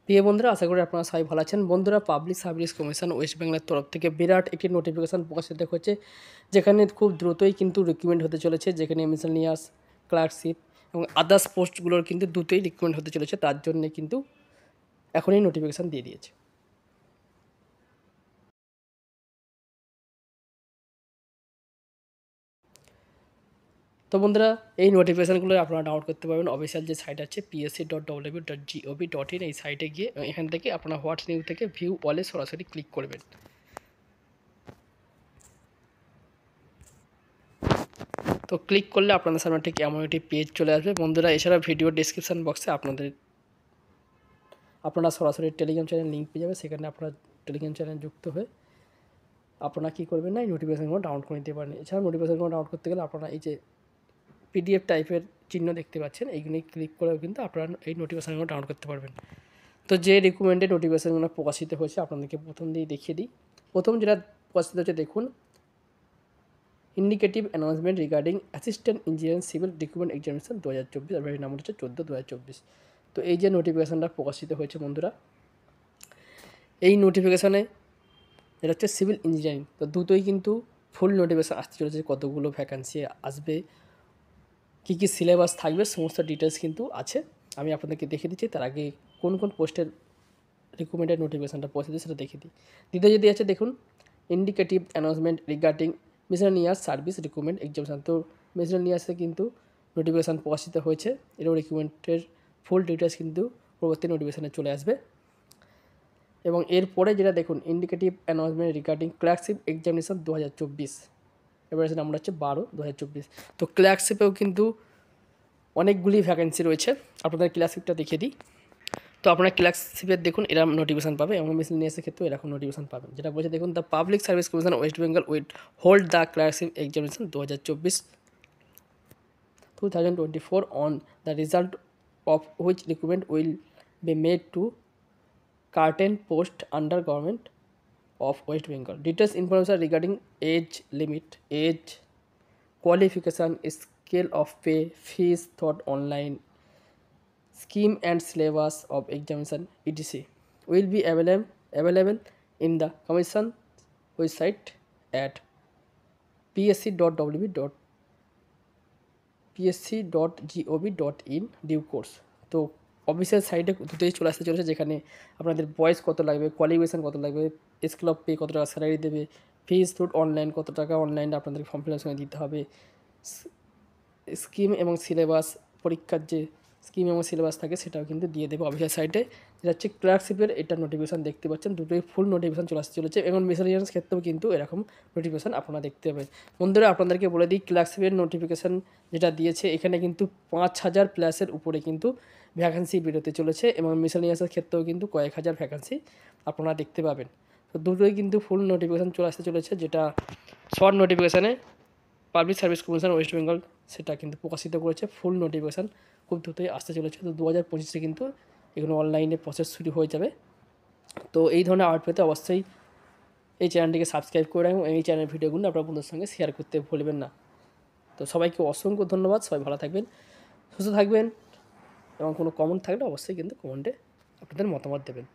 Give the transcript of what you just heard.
প্রিয় বন্ধুরা, আশা করি আপনারা সবাই ভালো আছেন। বন্ধুরা, পাবলিক সার্ভিস কমিশন ওয়েস্ট বেঙ্গলের তরফ থেকে বিরাট একটি নোটিফিকেশান প্রকাশিত হচ্ছে, যেখানে খুব দ্রুতই কিন্তু রিক্রুটমেন্ট হতে চলেছে, যেখানে মিসেলেনিয়াস, ক্লার্কশিপ এবং আদার্স পোস্টগুলোর কিন্তু দ্রুতই রিক্রুটমেন্ট হতে চলেছে। তার জন্যে কিন্তু এখনই নোটিফিকেশান দিয়ে দিয়েছে। তো বন্ধুরা, এই নোটিফিকেশানগুলো আপনারা ডাউনলোড করতে পারবেন অফিসিয়াল যে সাইট আছে psc.ww.gov.in। এই সাইটে গিয়ে এখান থেকে আপনারা হোয়াটস নিউজ থেকে ভিউ অলে সরাসরি ক্লিক করবেন। তো ক্লিক করলে আপনাদের সামনে ঠিক এমন একটি পেজ চলে আসবে। বন্ধুরা, এছাড়া ভিডিও ডিসক্রিপশান বক্সে আপনারা সরাসরি টেলিগ্রাম চ্যানেল লিঙ্ক পেয়ে যাবে। সেখানে আপনারা টেলিগ্রাম চ্যানেল যুক্ত হয়ে আপনারা কী করবেন না, এই নোটিফিকেশানগুলো ডাউনলোড করে নিতে পারেন। এছাড়া নোটিফিকেশানগুলো ডাউনলোড করতে গেলে আপনারা এই যে পিডিএফ টাইপের চিহ্ন দেখতে পাচ্ছেন, এইগুলি ক্লিক করেও কিন্তু আপনারা এই নোটিফিকেশানগুলো ডাউনলোড করতে পারবেন। তো যে রিকমেন্ডেড নোটিফিকেশানগুলো প্রকাশিত হয়েছে আপনাদেরকে প্রথম দিয়েই দেখিয়ে দিই। প্রথম যেটা প্রকাশিত হচ্ছে দেখুন, indicative announcement regarding assistant engineering civil recruitment examination 2024, আর নাম্বার হচ্ছে 14/2024। তো এই যে নোটিফিকেশানটা প্রকাশিত হয়েছে বন্ধুরা, এই নোটিফিকেশানে এটা হচ্ছে সিভিল ইঞ্জিনিয়ারিং। তো দুটোই কিন্তু ফুল নোটিফিকেশান আসতে চলেছে, কতগুলো ভ্যাকান্সি আসবে, কী কী সিলেবাস থাকবে, সমস্ত ডিটেলস কিন্তু আছে। আমি আপনাদেরকে দেখে দিচ্ছি। তার আগে কোন কোন পোস্টের রিক্রুটমেন্টের নোটিফিকেশানটা পৌঁছেছে সেটা দেখে দিই। দ্বিতীয় যদি আছে দেখুন, indicative announcement regarding miscellaneous service recruitment examination. তো মিসেলেনিয়াসে কিন্তু নোটিফিকেশান প্রকাশিত হয়েছে, এরও রিক্রুটমেন্টের ফুল ডিটেলস কিন্তু পরবর্তী নোটিফিকেশানে চলে আসবে। এবং এরপরে যেটা দেখুন, indicative announcement regarding clerkship examination 2024, এবার নাম্বার হচ্ছে 12/2024। তো ক্লার্কশিপেও কিন্তু অনেকগুলি ভ্যাকেন্সি রয়েছে, আপনাদের ক্লার্কশিপটা দেখিয়ে দিই। তো আপনারা ক্লার্কশিপের দেখুন এরকম নোটিফিকেশান পাবে, এবং মিসেলেনিয়াসের ক্ষেত্রেও এরকম নোটিফিকেশান পাবেন। যেটা বলছে দেখুন, the public service commission West Bengal will hold the clerkship examination 2024 on the result of which recruitment will be made to certain post under government of West Bengal. Details information regarding age limit, age, qualification, scale of pay, fees taught online, scheme and syllabus of examination, etc. will be available in the commission website at psc.gov.in due course. তো official সাইটে দুটোই চলে আসতে চলেছে, যেখানে আপনাদের বয়স কত লাগবে, কোয়ালিফিকেশান কত লাগবে, স্কেল অফ পে কত টাকা স্যালারি দেবে, ফিস থ্রু অনলাইন কত টাকা অনলাইনে আপনাদের ফর্ম ফিল আপের সঙ্গে দিতে হবে, স্কিম এবং সিলেবাস, পরীক্ষার যে স্কিম এবং সিলেবাস থাকে সেটাও কিন্তু দিয়ে দেবে অফিসিয়াল সাইটে। যেটা হচ্ছে ক্লার্কশিপের, এটা নোটিফিকেশান দেখতে পাচ্ছেন, দুটোই ফুল নোটিফিকেশান চলে আসতে চলেছে। এবং মিসেলেনিয়াস ক্ষেত্রেও কিন্তু এরকম নোটিফিকেশান আপনারা দেখতে পাবেন। বন্ধুরা, আপনাদেরকে বলে দিই, ক্লার্কশিপের নোটিফিকেশান যেটা দিয়েছে, এখানে কিন্তু 5000 প্লাসের উপরে কিন্তু ভ্যাকান্সি বেরোতে চলেছে, এবং মিসেলেনিয়াসের ক্ষেত্রেও কিন্তু কয়েক হাজার ভ্যাকান্সি আপনারা দেখতে পাবেন। তো দুটোই কিন্তু ফুল নোটিফিকেশান চলে আসতে চলেছে। যেটা শর্ট নোটিফিকেশানে public service commission West Bengal সেটা কিন্তু প্রকাশিত করেছে, ফুল নোটিফিকেশান খুব দ্রুতই আসতে চলেছে। তো 2025-এ কিন্তু এগুলো অনলাইনে প্রসেস শুরু হয়ে যাবে। তো এই ধরনের আপডেট পেতে অবশ্যই এই চ্যানেলটিকে সাবস্ক্রাইব করে রাখুন, এই চ্যানেলের ভিডিওগুলো আপনার বন্ধুদের সঙ্গে শেয়ার করতে ভুলবেন না। তো সবাইকে অসংখ্য ধন্যবাদ, সবাই ভালো থাকবেন, সুস্থ থাকবেন, এবং কোনো কমেন্ট থাকলে অবশ্যই কিন্তু কমেন্টে আপনাদের মতামত দেবেন।